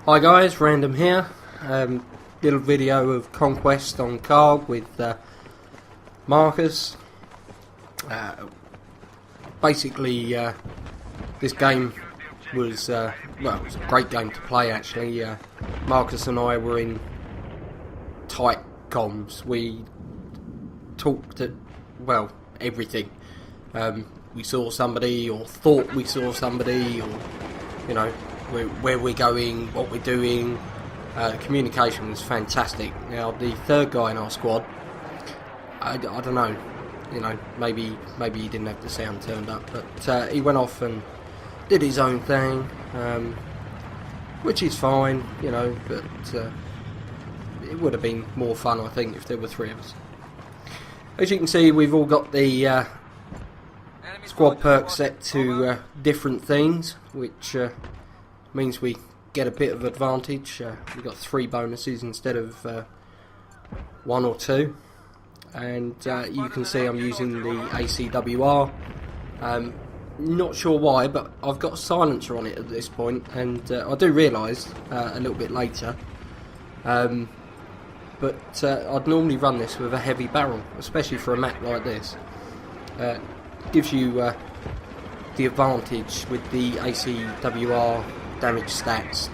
Hi guys, Random here. Little video of Conquest on card with Marcus. Basically, this game was well, it was a great game to play actually. Marcus and I were in tight comms. We talked at, well, everything. We saw somebody, or thought we saw somebody, or you know, where we're going, what we're doing. Communication was fantastic. Now the third guy in our squad, I don't know, you know, maybe he didn't have the sound turned up, but he went off and did his own thing, which is fine, you know, but it would have been more fun, I think, if there were three of us. As you can see, we've all got the squad perks set to different things, which means we get a bit of advantage. We've got 3 bonuses instead of 1 or 2, and you can see I'm using the ACWR. Not sure why, but I've got a silencer on it at this point, and I do realise a little bit later, but I'd normally run this with a heavy barrel, especially for a map like this. Gives you the advantage with the ACWR damage stats.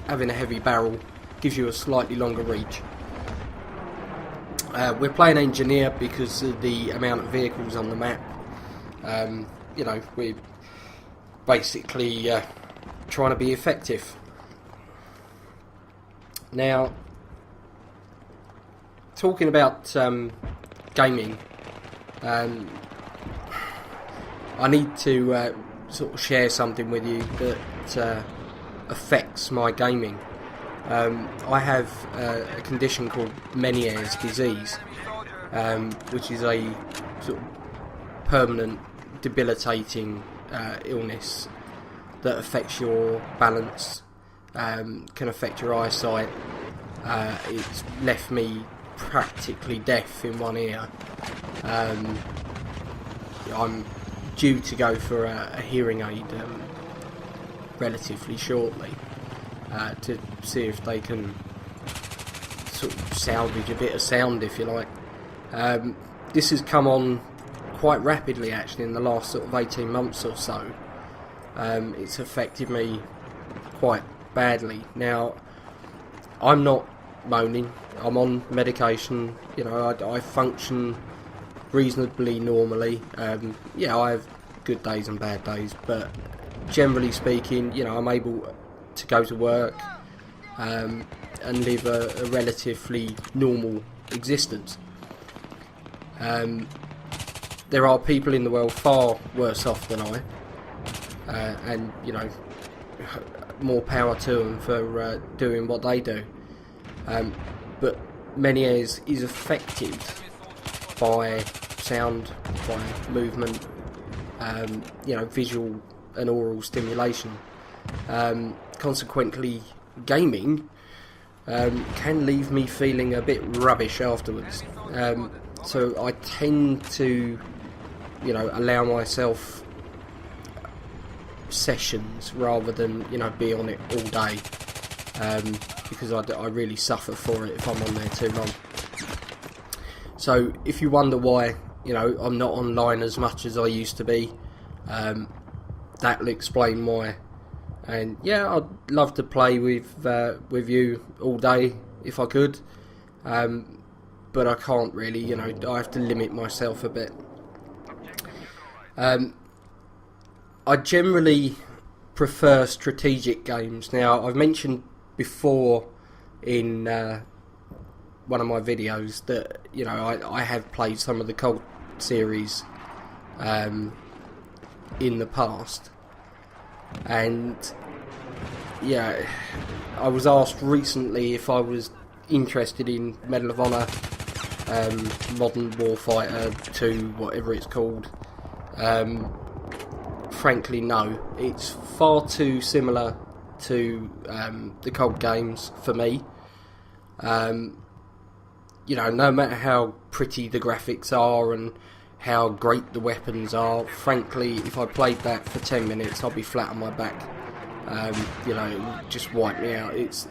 Having a heavy barrel gives you a slightly longer reach. We're playing engineer because of the amount of vehicles on the map. You know, we're basically trying to be effective. Now, talking about gaming, I need to sort of share something with you that affects my gaming. I have a condition called Meniere's disease, which is a sort of permanent, debilitating illness that affects your balance, can affect your eyesight. It's left me practically deaf in one ear. I'm due to go for a hearing aid relatively shortly to see if they can sort of salvage a bit of sound, if you like. This has come on quite rapidly actually in the last sort of 18 months or so. It's affected me quite badly. Now, I'm not moaning, I'm on medication, you know, I function reasonably normally. Yeah, I have good days and bad days, but generally speaking, you know, I'm able to go to work and live a relatively normal existence. There are people in the world far worse off than I, and you know, more power to them for doing what they do. But Meniere's is affected by sound, by movement, you know, visual and oral stimulation. Consequently, gaming can leave me feeling a bit rubbish afterwards. So I tend to, you know, allow myself sessions rather than, you know, be on it all day, because I really suffer for it if I'm on there too long. So if you wonder why, you know, I'm not online as much as I used to be, that'll explain why. And yeah, I'd love to play with you all day if I could, but I can't really, you know, I have to limit myself a bit. I generally prefer strategic games. Now, I've mentioned before in one of my videos that, you know, I have played some of the Cold series in the past, and yeah, I was asked recently if I was interested in Medal of Honor, Modern Warfighter 2, whatever it's called. Frankly, no. It's far too similar to the Cold games for me. You know, no matter how pretty the graphics are and how great the weapons are, frankly, if I played that for 10 minutes, I'd be flat on my back. You know, it would just wipe me out. It's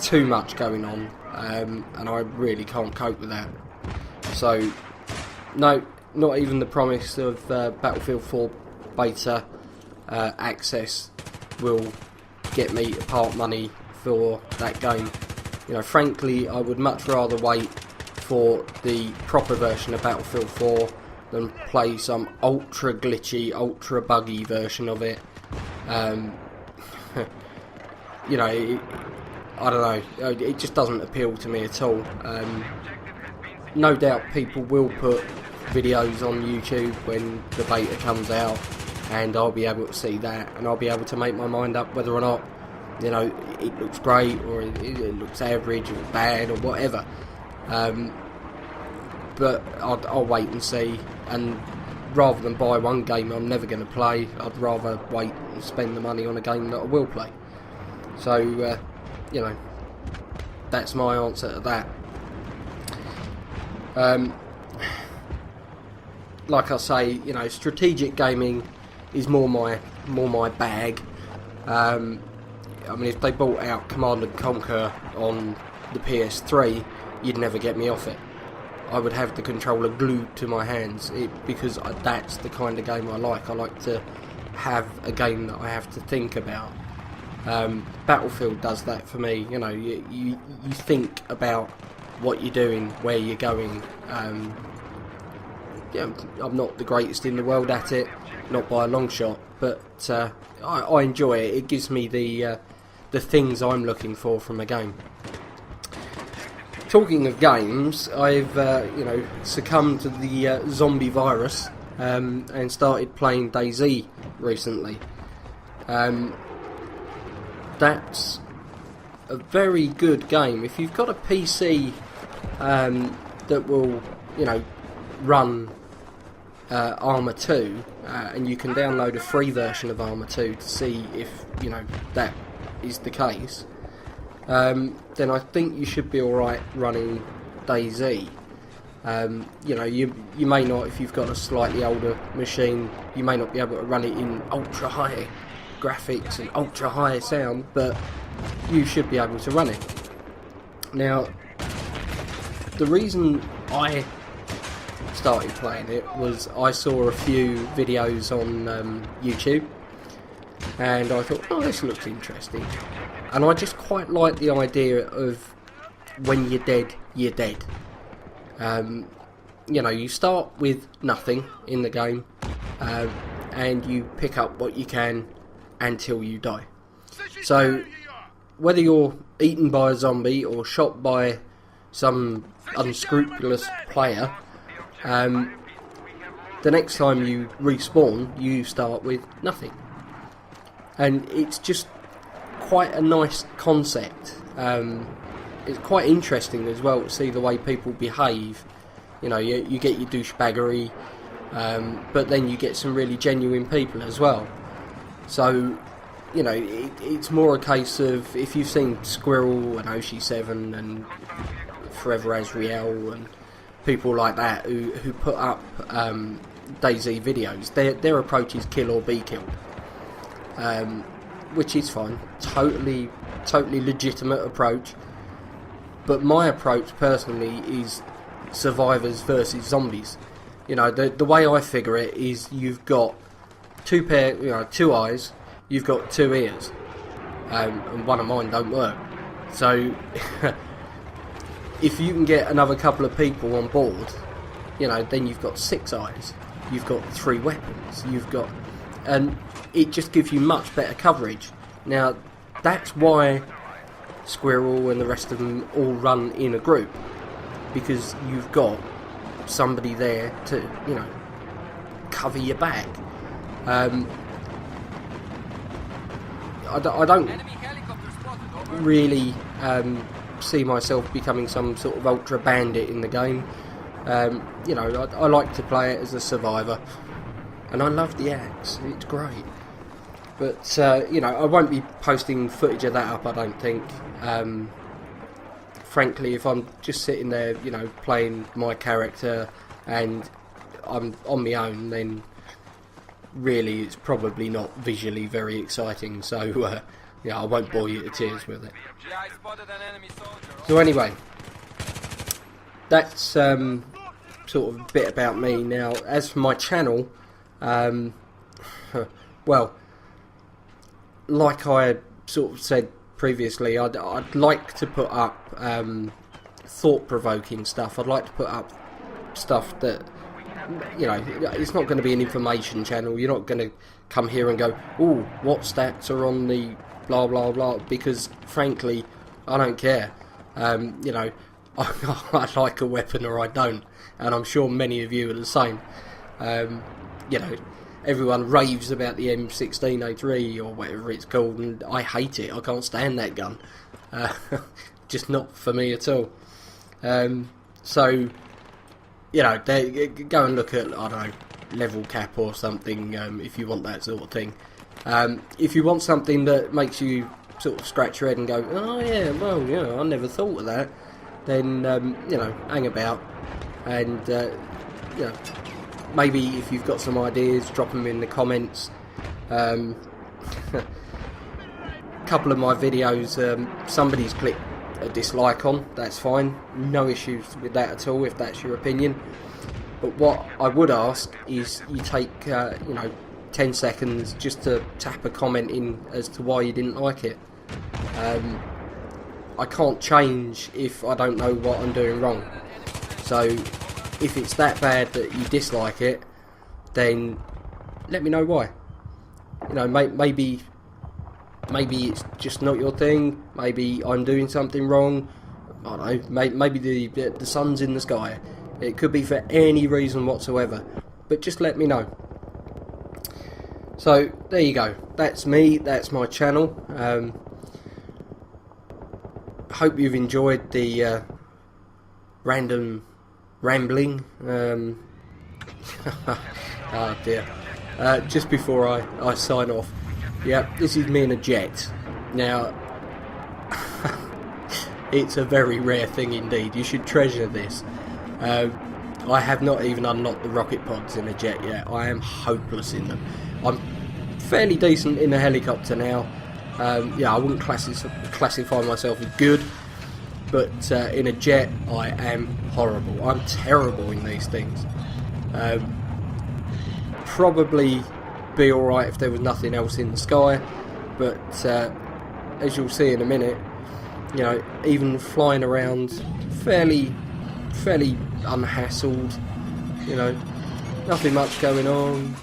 too much going on, and I really can't cope with that. So, no, not even the promise of Battlefield 4 beta access will get me to part money for that game. You know, frankly, I would much rather wait for the proper version of Battlefield 4 than play some ultra glitchy, ultra buggy version of it. You know, I don't know, it just doesn't appeal to me at all. No doubt people will put videos on YouTube when the beta comes out, and I'll be able to see that, and I'll be able to make my mind up whether or not, you know, it looks great, or it looks average, or bad, or whatever. But I'll wait and see, and rather than buy one game I'm never going to play, I'd rather wait and spend the money on a game that I will play. So, you know, that's my answer to that. Like I say, you know, strategic gaming is more my bag. I mean, if they brought out Command & Conquer on the PS3, you'd never get me off it. I would have the controller glued to my hands, because that's the kind of game I like. I like to have a game that I have to think about. Battlefield does that for me. You know, you think about what you're doing, where you're going. Yeah, I'm not the greatest in the world at it, not by a long shot, but I enjoy it. It gives me the things I'm looking for from a game. Talking of games, I've you know, succumbed to the zombie virus and started playing DayZ recently. That's a very good game. If you've got a PC that will, you know, run Arma 2, and you can download a free version of Arma 2 to see if, you know, that is the case, then I think you should be alright running DayZ. You know, you may not, if you've got a slightly older machine, you may not be able to run it in ultra high graphics and ultra high sound, but you should be able to run it. Now, the reason I started playing it was I saw a few videos on YouTube, and I thought, oh, this looks interesting. And I just quite like the idea of when you're dead, you're dead. You know, you start with nothing in the game, and you pick up what you can until you die. So, whether you're eaten by a zombie or shot by some unscrupulous player, the next time you respawn, you start with nothing. And it's just quite a nice concept. It's quite interesting as well to see the way people behave. You know, you get your douchebaggery, but then you get some really genuine people as well. So, you know, it's more a case of, if you've seen Squirrel and Oshi7 and Forever Azriel and people like that who put up DayZ videos, their approach is kill or be killed, which is fine, totally legitimate approach. But my approach personally is survivors versus zombies. You know, the way I figure it is, you've got two eyes, you've got two ears, and one of mine don't work. So if you can get another couple of people on board, you know, then you've got 6 eyes, you've got 3 weapons, and it just gives you much better coverage. Now, that's why Squirrel and the rest of them all run in a group, because you've got somebody there to, you know, cover your back. I don't really see myself becoming some sort of ultra bandit in the game. You know, I like to play it as a survivor, and I love the axe, it's great. But, you know, I won't be posting footage of that up, I don't think. Frankly, if I'm just sitting there, you know, playing my character and I'm on my own, then really it's probably not visually very exciting, so yeah, I won't bore you to tears with it. Yeah, I spotted an enemy soldier. So anyway, that's sort of a bit about me. Now, as for my channel, well, like I sort of said previously, I'd like to put up thought-provoking stuff. I'd like to put up stuff that, you know, it's not going to be an information channel. You're not going to come here and go, "Ooh, what stats are on the blah blah blah," because frankly, I don't care. You know, I like a weapon or I don't, and I'm sure many of you are the same. You know, everyone raves about the M16A3 or whatever it's called, and I hate it. I can't stand that gun. Just not for me at all. So, you know, go and look at, I don't know, level cap or something, if you want that sort of thing. If you want something that makes you sort of scratch your head and go, "Oh yeah, well, you know, I never thought of that," then, you know, hang about, and, you know, maybe if you've got some ideas, drop them in the comments. A couple of my videos, somebody's clicked a dislike on, that's fine, no issues with that at all if that's your opinion. But what I would ask is you take, you know, 10 seconds just to tap a comment in as to why you didn't like it. I can't change if I don't know what I'm doing wrong. So if it's that bad that you dislike it, then let me know why. You know, maybe it's just not your thing. Maybe I'm doing something wrong. I don't know. Maybe the sun's in the sky. It could be for any reason whatsoever. But just let me know. So there you go. That's me. That's my channel. Hope you've enjoyed the random rambling. Oh dear. Just before I sign off. Yeah, this is me in a jet. Now, it's a very rare thing indeed. You should treasure this. I have not even unlocked the rocket pods in a jet yet. I am hopeless in them. I'm fairly decent in a helicopter now. Yeah, I wouldn't classify myself as good, but in a jet I am horrible. I'm terrible in these things. Probably be alright if there was nothing else in the sky, but as you'll see in a minute, you know, even flying around fairly unhassled, you know, nothing much going on,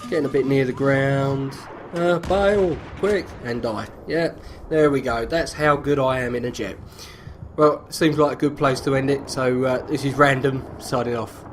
getting a bit near the ground, bail, quick, and die. Yeah, there we go, that's how good I am in a jet. Well, seems like a good place to end it, so this is Random, signing off.